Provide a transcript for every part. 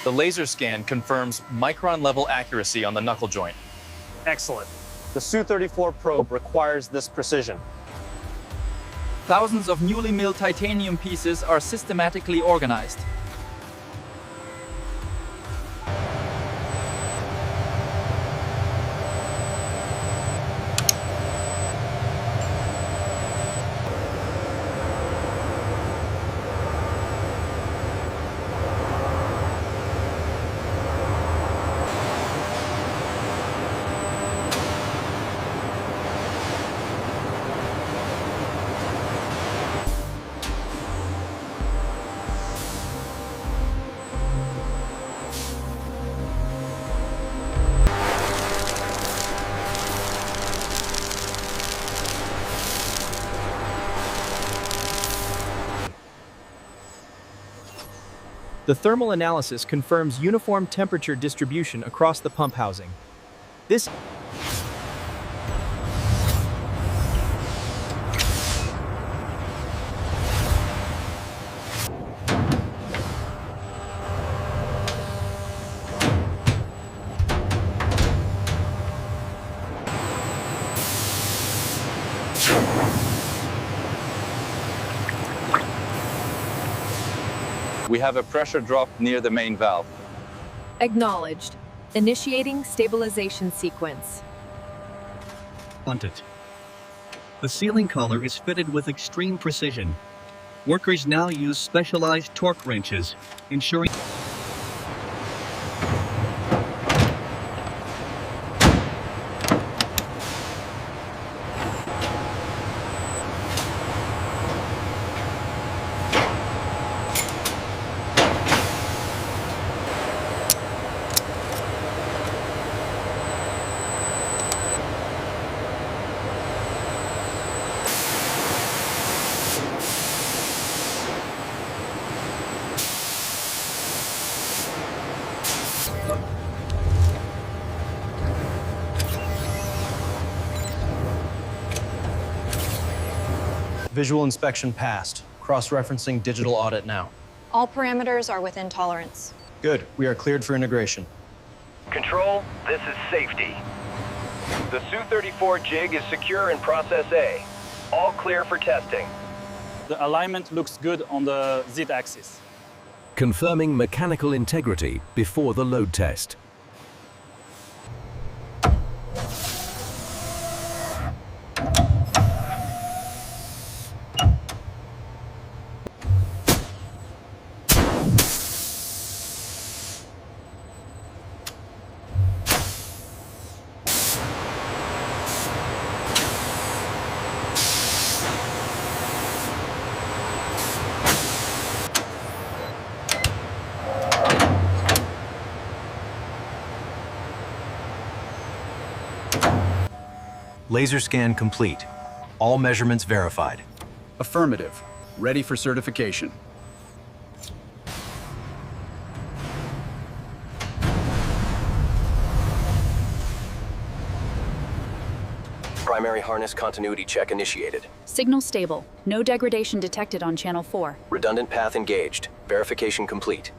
The laser scan confirms micron-level accuracy on the knuckle joint. Excellent. The Su-34 probe requires this precision. Thousands of newly milled titanium pieces are systematically organized. The thermal analysis confirms uniform temperature distribution across the pump housing. This We have a pressure drop near the main valve. Acknowledged. Initiating stabilization sequence. Wanted. The sealing collar is fitted with extreme precision. Workers now use specialized torque wrenches, ensuring Visual inspection passed. Cross-referencing digital audit now. All parameters are within tolerance. Good. We are cleared for integration. Control, this is safety. The Su-34 jig is secure in Process A. All clear for testing. The alignment looks good on the Z-axis. Confirming mechanical integrity before the load test. Laser scan complete. All measurements verified. Affirmative. Ready for certification. Primary harness continuity check initiated. Signal stable. No degradation detected on channel 4. Redundant path engaged. Verification complete.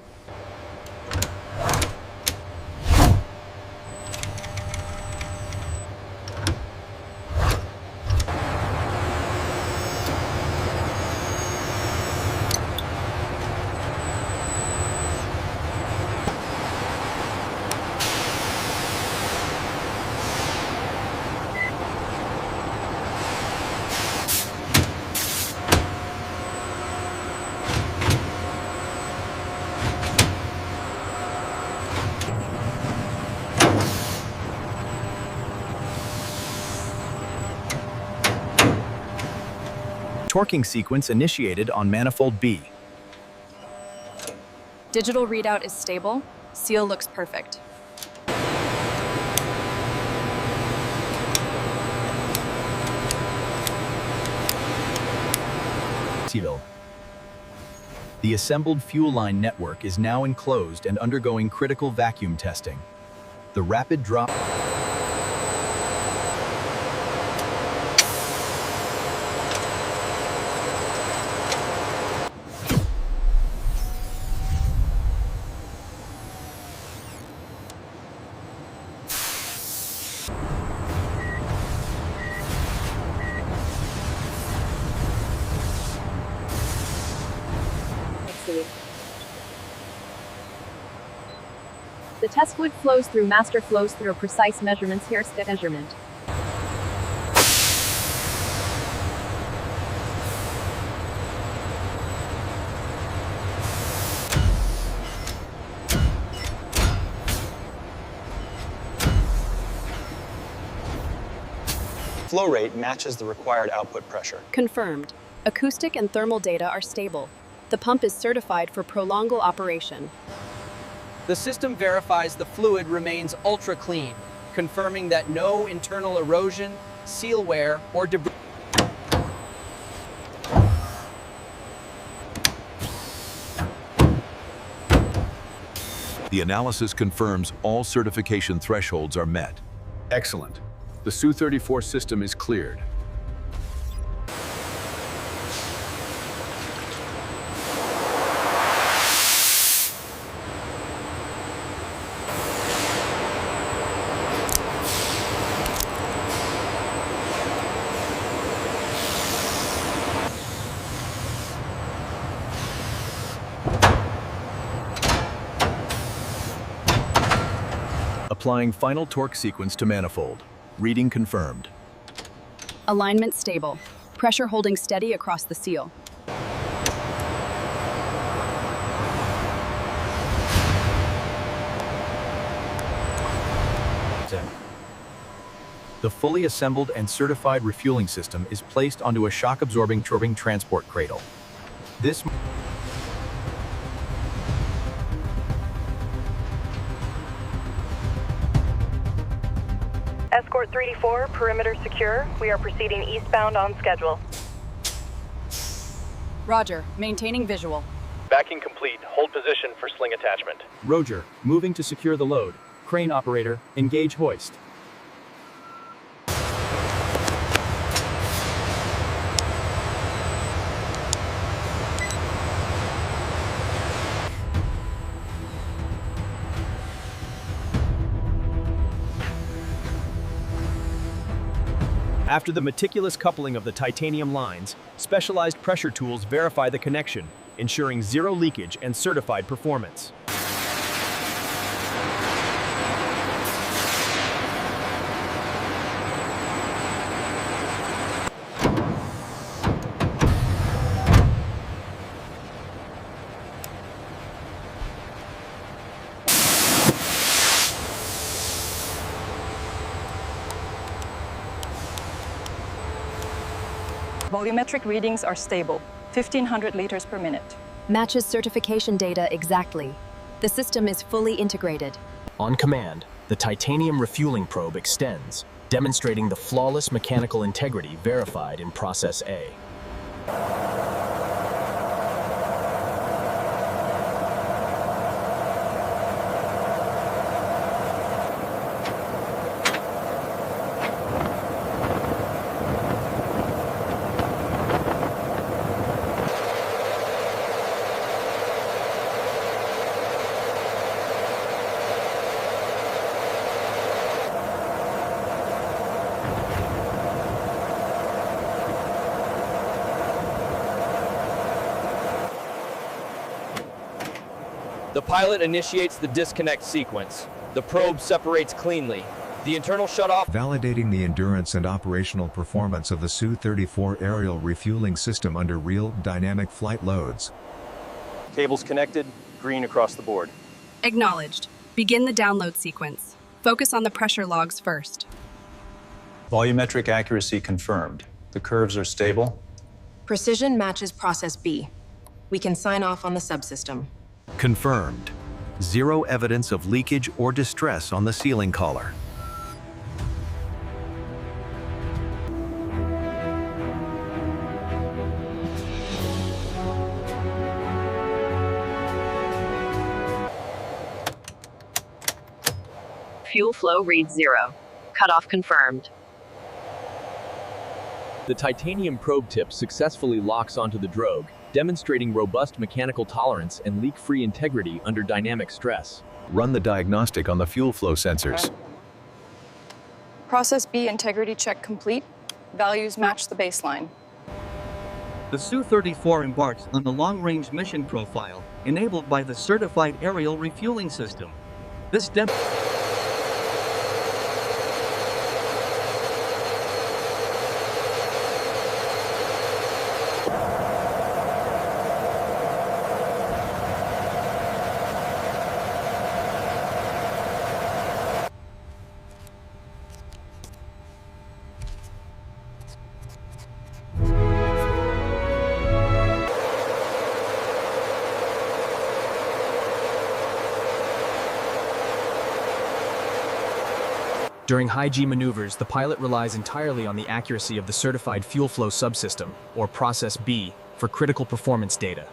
Torquing sequence initiated on manifold B. Digital readout is stable. Seal looks perfect. The assembled fuel line network is now enclosed and undergoing critical vacuum testing. The rapid drop The test fluid flows through master flows through precise measurements here step measurement. Flow rate matches the required output pressure. Confirmed. Acoustic and thermal data are stable. The pump is certified for prolonged operation. The system verifies the fluid remains ultra clean, confirming that no internal erosion, seal wear, or debris. The analysis confirms all certification thresholds are met. Excellent. The Su-34 system is cleared. Applying final torque sequence to manifold. Reading confirmed. Alignment stable. Pressure holding steady across the seal. The fully assembled and certified refueling system is placed onto a shock-absorbing turbine transport cradle. This Escort 34, perimeter secure. We are proceeding eastbound on schedule. Roger. Maintaining visual. Backing complete. Hold position for sling attachment. Roger. Moving to secure the load. Crane operator, engage hoist. After the meticulous coupling of the titanium lines, specialized pressure tools verify the connection, ensuring zero leakage and certified performance. Volumetric readings are stable, 1,500 liters per minute. Matches certification data exactly. The system is fully integrated. On command, the titanium refueling probe extends, demonstrating the flawless mechanical integrity verified in Process A. The pilot initiates the disconnect sequence. The probe separates cleanly. The internal shutoff. Validating the endurance and operational performance of the Su-34 aerial refueling system under real dynamic flight loads. Cables connected, green across the board. Acknowledged. Begin the download sequence. Focus on the pressure logs first. Volumetric accuracy confirmed. The curves are stable. Precision matches Process B. We can sign off on the subsystem. Confirmed. Zero evidence of leakage or distress on the sealing collar. Fuel flow reads 0. Cutoff confirmed. The titanium probe tip successfully locks onto the drogue, demonstrating robust mechanical tolerance and leak-free integrity under dynamic stress. Run the diagnostic on the fuel flow sensors. Process B integrity check complete. Values match the baseline. The Su-34 embarks on a long-range mission profile enabled by the certified aerial refueling system. This demo During high-G maneuvers, the pilot relies entirely on the accuracy of the certified fuel flow subsystem, or Process B, for critical performance data.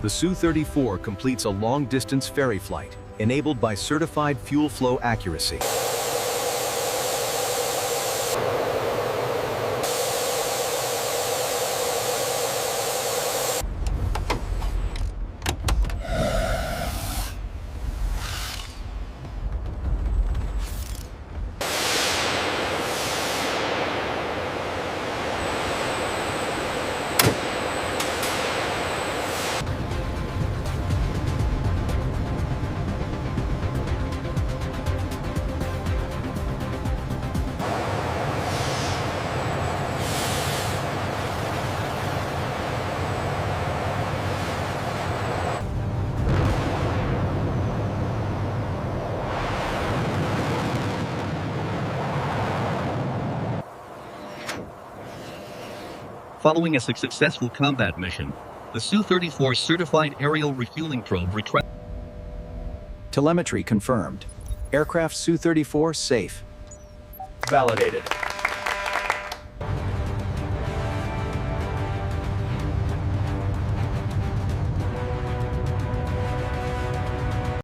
The Su-34 completes a long-distance ferry flight, enabled by certified fuel flow accuracy. Following a successful combat mission, the Su-34 certified aerial refueling probe retracted. Telemetry confirmed. Aircraft Su-34 safe. Validated.